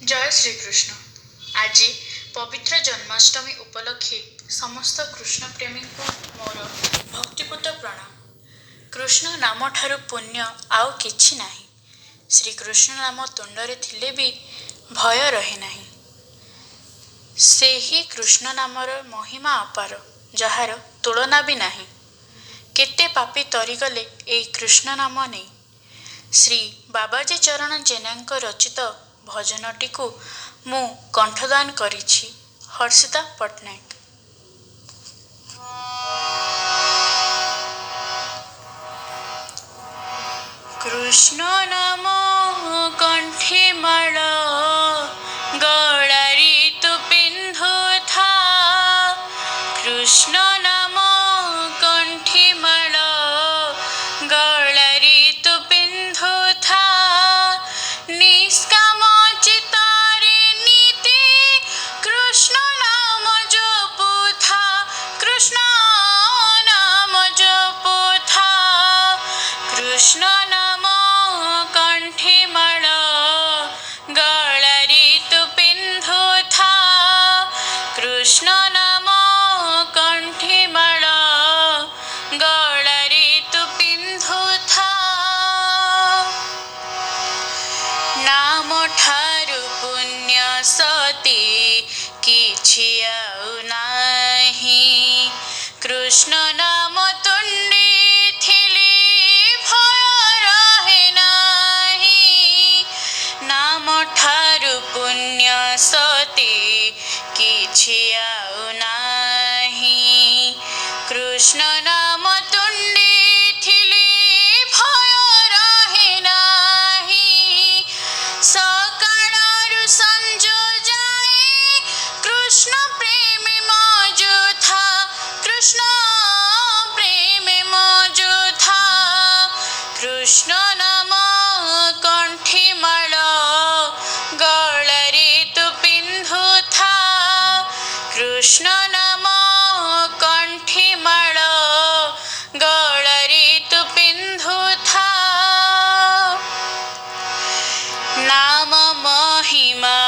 जय श्रीकृष्ण। आज पवित्र जन्माष्टमी उपलक्षे समस्त कृष्ण प्रेमी को मोर भक्तिपूत प्रणाम। कृष्ण नाम ठारू पुण्य आउ किछि नाही। श्रीकृष्ण नाम तुंडरे थिले भी भय रहे नाही। सेही कृष्ण नामर महिमा अपार, जहार तुलना भी नाही। केते पापी तरीगले ए कृष्ण नाम नहीं। श्री बाबाजी चरण जेनाଙ୍କ रचित भजनटीକୁ ମୁଁ କଣ୍ଠଦାନ କରିଛି। ହର୍ଷିତା ପଟ୍ଟନାୟକ। କୃଷ୍ଣ ନାମ କଣ୍ଠି ମାଳ, ଗଳାରେ ତୁ ପିନ୍ଧୁଥା। କୃଷ୍ଣ ନାମ କଣ୍ଠି ମାଳ, ଗଳାରେ ତୁ ପିନ୍ଧୁଥା। ନିଷ୍କାମ ଚିତ୍ତରେ ନୀତି କୃଷ୍ଣ ନାମ ଜପୁଥା। କୃଷ୍ଣ ନାମ ଜପୁଥା। କୃଷ୍ଣ ନାମ କଣ୍ଠି ମାଳ, ଗଳାରେ ତୁ ପିନ୍ଧୁଥା। କୃଷ୍ଣ ନାମ କଣ୍ଠି ମାଳ, ଗଳାରେ ତୁ ପିନ୍ଧୁଥା। नाम ठारू पुण्य सती किछि आउ नाही। कृष्ण नाम तुंडे थिले भय रहे नाही। नाम ठारू पुण्य सती किछि आउ नाही। कृष्ण नाम तुंडे थिले भय रहे नाही। सकाळरू संज जाए कृष्ण प्रेमे मजुथा। कृष्ण प्रेमे मजुथा। कृष्ण नाम कण्ठी माळ, गଳାରେ तू पिन्धुथा। कृष्ण नाम कण्ठी माळ, गଳାରେ तू पिन्धुथा। नाम महिमा